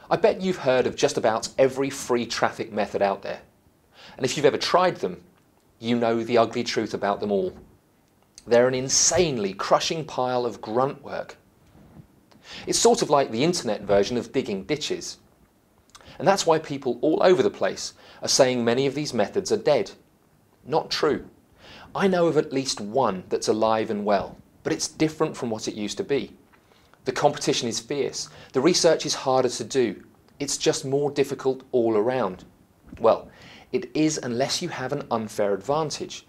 I bet you've heard of just about every free traffic method out there. And if you've ever tried them, you know the ugly truth about them all. They're an insanely crushing pile of grunt work. It's sort of like the internet version of digging ditches. And that's why people all over the place are saying many of these methods are dead. Not true. I know of at least one that's alive and well, but it's different from what it used to be. The competition is fierce. The research is harder to do. It's just more difficult all around. Well, it is unless you have an unfair advantage.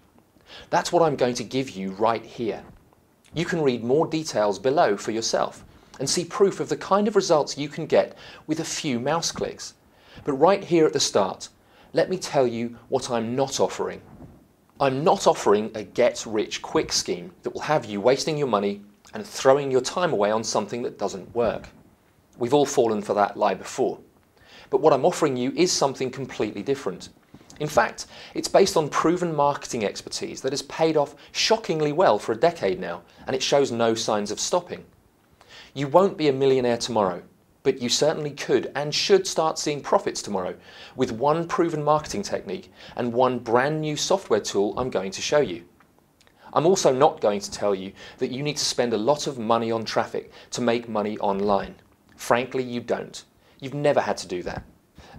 That's what I'm going to give you right here. You can read more details below for yourself and see proof of the kind of results you can get with a few mouse clicks. But right here at the start, let me tell you what I'm not offering. I'm not offering a get-rich-quick scheme that will have you wasting your money and throwing your time away on something that doesn't work. We've all fallen for that lie before. But what I'm offering you is something completely different. In fact, it's based on proven marketing expertise that has paid off shockingly well for a decade now, and it shows no signs of stopping. You won't be a millionaire tomorrow, but you certainly could and should start seeing profits tomorrow with one proven marketing technique and one brand new software tool I'm going to show you. I'm also not going to tell you that you need to spend a lot of money on traffic to make money online. Frankly, you don't. You've never had to do that.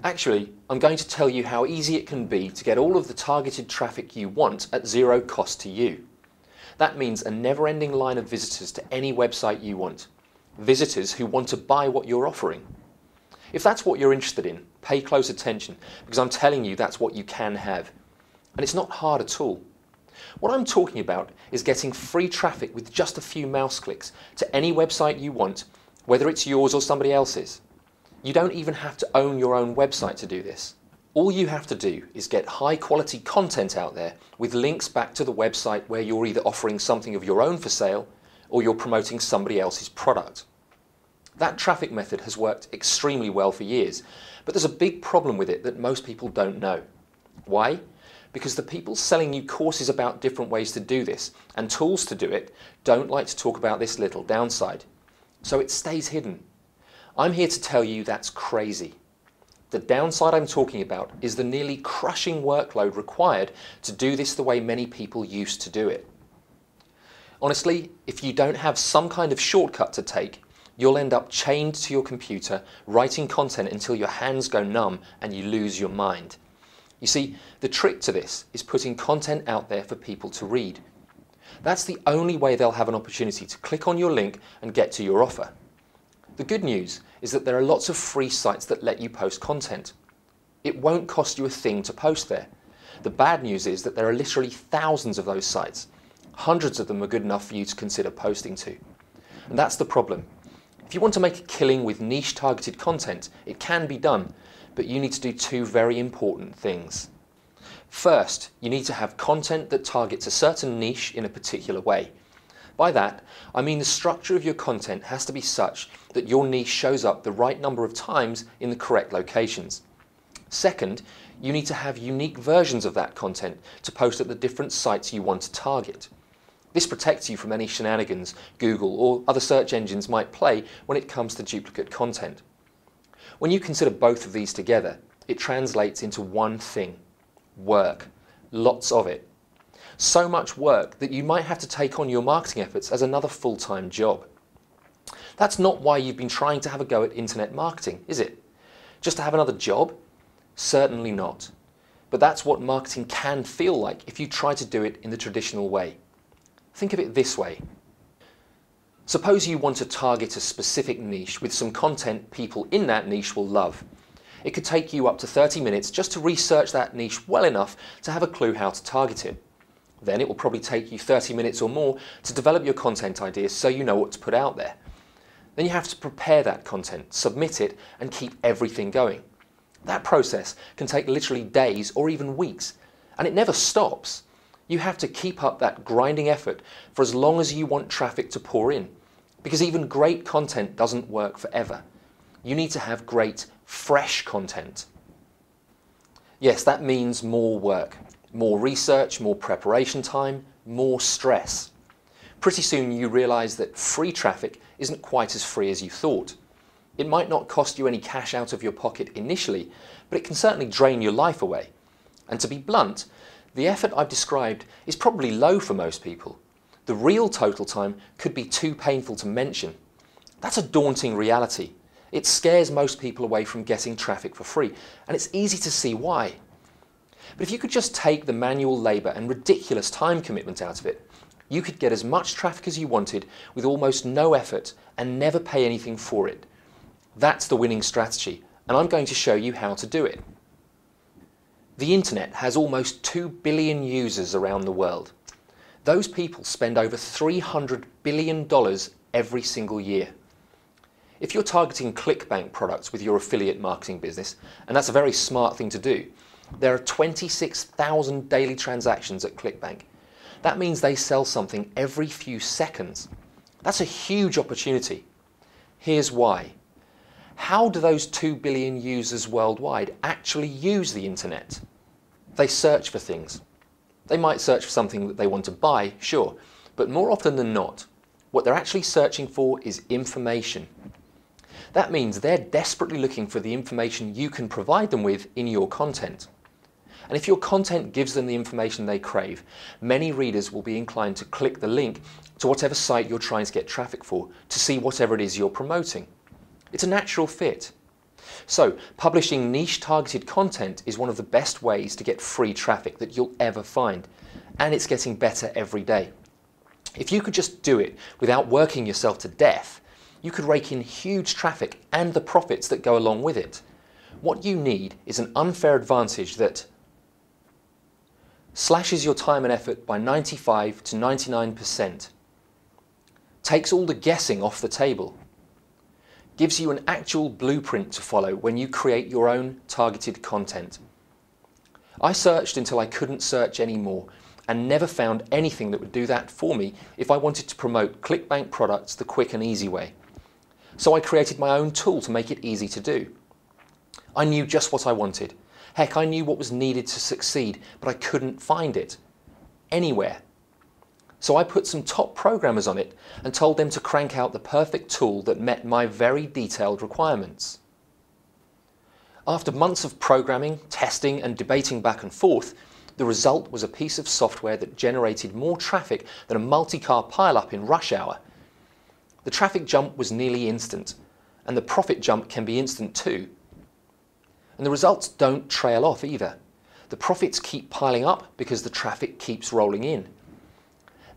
Actually, I'm going to tell you how easy it can be to get all of the targeted traffic you want at zero cost to you. That means a never-ending line of visitors to any website you want. Visitors who want to buy what you're offering. If that's what you're interested in, pay close attention, because I'm telling you that's what you can have. And it's not hard at all. What I'm talking about is getting free traffic with just a few mouse clicks to any website you want, whether it's yours or somebody else's. You don't even have to own your own website to do this. All you have to do is get high quality content out there with links back to the website where you're either offering something of your own for sale or you're promoting somebody else's product. That traffic method has worked extremely well for years, but there's a big problem with it that most people don't know. Why? Because the people selling you courses about different ways to do this and tools to do it don't like to talk about this little downside. So it stays hidden. I'm here to tell you that's crazy. The downside I'm talking about is the nearly crushing workload required to do this the way many people used to do it. Honestly, if you don't have some kind of shortcut to take, you'll end up chained to your computer, writing content until your hands go numb and you lose your mind. You see, the trick to this is putting content out there for people to read. That's the only way they'll have an opportunity to click on your link and get to your offer. The good news is that there are lots of free sites that let you post content. It won't cost you a thing to post there. The bad news is that there are literally thousands of those sites. Hundreds of them are good enough for you to consider posting to. And that's the problem. If you want to make a killing with niche targeted content, it can be done, but you need to do two very important things. First, you need to have content that targets a certain niche in a particular way. By that, I mean the structure of your content has to be such that your niche shows up the right number of times in the correct locations. Second, you need to have unique versions of that content to post at the different sites you want to target. This protects you from any shenanigans Google or other search engines might play when it comes to duplicate content. When you consider both of these together, it translates into one thing: work. Lots of it. So much work that you might have to take on your marketing efforts as another full-time job. That's not why you've been trying to have a go at internet marketing, is it? Just to have another job? Certainly not. But that's what marketing can feel like if you try to do it in the traditional way. Think of it this way. Suppose you want to target a specific niche with some content people in that niche will love. It could take you up to 30 minutes just to research that niche well enough to have a clue how to target it. Then it will probably take you 30 minutes or more to develop your content ideas so you know what to put out there. Then you have to prepare that content, submit it, and keep everything going. That process can take literally days or even weeks, and it never stops. You have to keep up that grinding effort for as long as you want traffic to pour in, because even great content doesn't work forever. You need to have great, fresh content. Yes, that means more work, more research, more preparation time, more stress. Pretty soon you realize that free traffic isn't quite as free as you thought. It might not cost you any cash out of your pocket initially, but it can certainly drain your life away. And to be blunt, the effort I've described is probably low for most people. The real total time could be too painful to mention. That's a daunting reality. It scares most people away from getting traffic for free, and it's easy to see why. But if you could just take the manual labour and ridiculous time commitment out of it, you could get as much traffic as you wanted with almost no effort and never pay anything for it. That's the winning strategy, and I'm going to show you how to do it. The internet has almost 2 billion users around the world. Those people spend over $300 billion every single year. If you're targeting Clickbank products with your affiliate marketing business, and that's a very smart thing to do, there are 26,000 daily transactions at Clickbank. That means they sell something every few seconds. That's a huge opportunity. Here's why. How do those 2 billion users worldwide actually use the internet? They search for things. They might search for something that they want to buy, sure, but more often than not, what they're actually searching for is information. That means they're desperately looking for the information you can provide them with in your content. And if your content gives them the information they crave, many readers will be inclined to click the link to whatever site you're trying to get traffic for to see whatever it is you're promoting. It's a natural fit. So, publishing niche targeted content is one of the best ways to get free traffic that you'll ever find, and it's getting better every day. If you could just do it without working yourself to death, you could rake in huge traffic and the profits that go along with it. What you need is an unfair advantage that slashes your time and effort by 95 to 99%, takes all the guessing off the table, gives you an actual blueprint to follow when you create your own targeted content. I searched until I couldn't search anymore and never found anything that would do that for me if I wanted to promote Clickbank products the quick and easy way. So I created my own tool to make it easy to do. I knew just what I wanted. Heck, I knew what was needed to succeed, but I couldn't find it anywhere. So I put some top programmers on it and told them to crank out the perfect tool that met my very detailed requirements. After months of programming, testing, and debating back and forth, the result was a piece of software that generated more traffic than a multi-car pile-up in rush hour. The traffic jump was nearly instant, and the profit jump can be instant too. And the results don't trail off either. The profits keep piling up because the traffic keeps rolling in.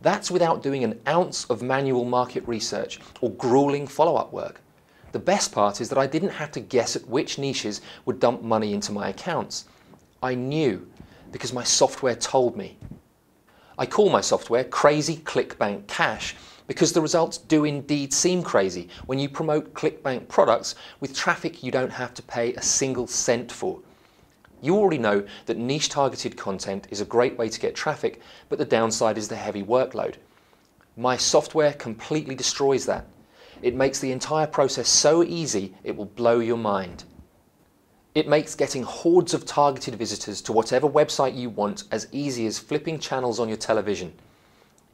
That's without doing an ounce of manual market research or grueling follow-up work. The best part is that I didn't have to guess at which niches would dump money into my accounts. I knew because my software told me. I call my software Crazy Clickbank Cash because the results do indeed seem crazy when you promote Clickbank products with traffic you don't have to pay a single cent for. You already know that niche targeted content is a great way to get traffic, but the downside is the heavy workload. My software completely destroys that. It makes the entire process so easy it will blow your mind. It makes getting hordes of targeted visitors to whatever website you want as easy as flipping channels on your television.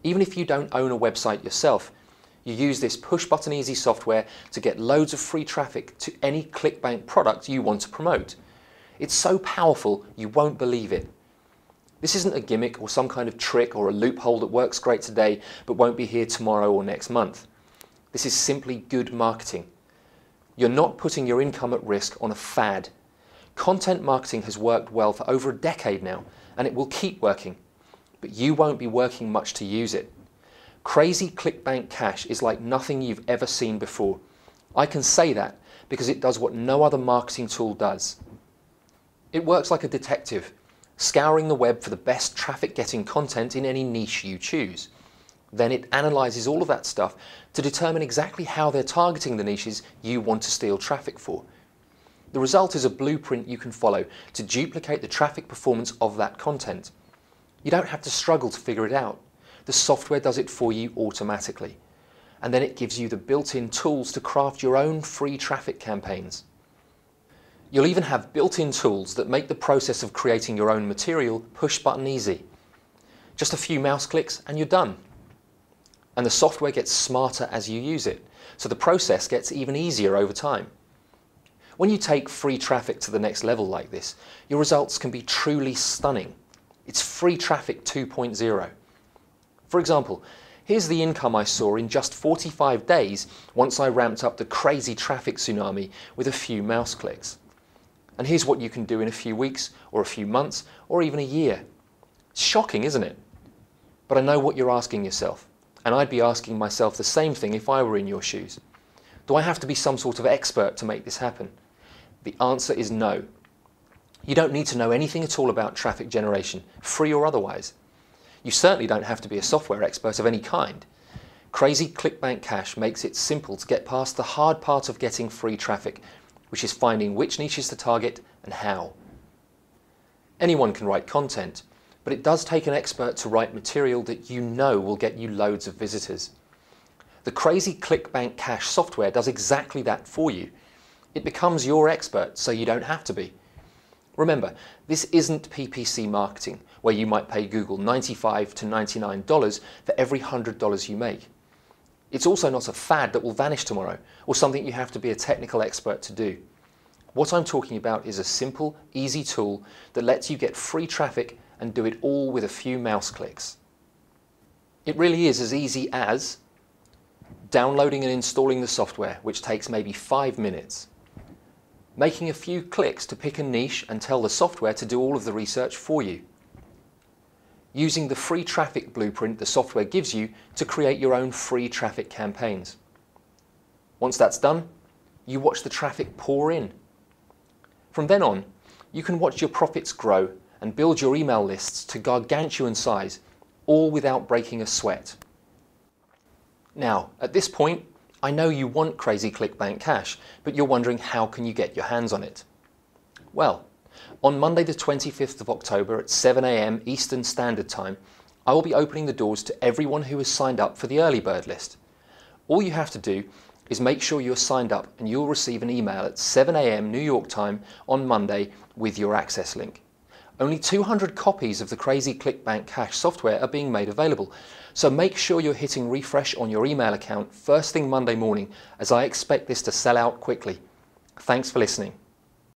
Even if you don't own a website yourself, you use this push-button easy software to get loads of free traffic to any Clickbank product you want to promote. It's so powerful you won't believe it. This isn't a gimmick or some kind of trick or a loophole that works great today but won't be here tomorrow or next month. This is simply good marketing. You're not putting your income at risk on a fad. Content marketing has worked well for over a decade now, and it will keep working, but you won't be working much to use it. Crazy Clickbank Cash is like nothing you've ever seen before. I can say that because it does what no other marketing tool does. It works like a detective, scouring the web for the best traffic-getting content in any niche you choose. Then it analyzes all of that stuff to determine exactly how they're targeting the niches you want to steal traffic for. The result is a blueprint you can follow to duplicate the traffic performance of that content. You don't have to struggle to figure it out. The software does it for you automatically. And then it gives you the built-in tools to craft your own free traffic campaigns. You'll even have built-in tools that make the process of creating your own material push-button easy. Just a few mouse clicks and you're done. And the software gets smarter as you use it, so the process gets even easier over time. When you take free traffic to the next level like this, your results can be truly stunning. It's free traffic 2.0. For example, here's the income I saw in just 45 days once I ramped up the crazy traffic tsunami with a few mouse clicks. And here's what you can do in a few weeks, or a few months, or even a year. It's shocking, isn't it? But I know what you're asking yourself, and I'd be asking myself the same thing if I were in your shoes. Do I have to be some sort of expert to make this happen? The answer is no. You don't need to know anything at all about traffic generation, free or otherwise. You certainly don't have to be a software expert of any kind. Crazy Clickbank Cache makes it simple to get past the hard part of getting free traffic, which is finding which niches to target and how. Anyone can write content, but it does take an expert to write material that you know will get you loads of visitors. The Crazy Clickbank Cache software does exactly that for you. It becomes your expert, so you don't have to be. Remember, this isn't PPC marketing, where you might pay Google $95 to $99 for every $100 you make. It's also not a fad that will vanish tomorrow, or something you have to be a technical expert to do. What I'm talking about is a simple, easy tool that lets you get free traffic and do it all with a few mouse clicks. It really is as easy as downloading and installing the software, which takes maybe 5 minutes. Making a few clicks to pick a niche and tell the software to do all of the research for you. Using the free traffic blueprint the software gives you to create your own free traffic campaigns. Once that's done, you watch the traffic pour in. From then on, you can watch your profits grow and build your email lists to gargantuan size, all without breaking a sweat. Now, at this point, I know you want Crazy Clickbank Cache, but you're wondering how can you get your hands on it? Well, on Monday the 25th of October at 7 AM Eastern Standard Time, I will be opening the doors to everyone who has signed up for the early bird list. All you have to do is make sure you're signed up and you'll receive an email at 7 AM New York time on Monday with your access link. Only 200 copies of the Crazy Clickbank Cache software are being made available, so make sure you're hitting refresh on your email account first thing Monday morning, as I expect this to sell out quickly. Thanks for listening.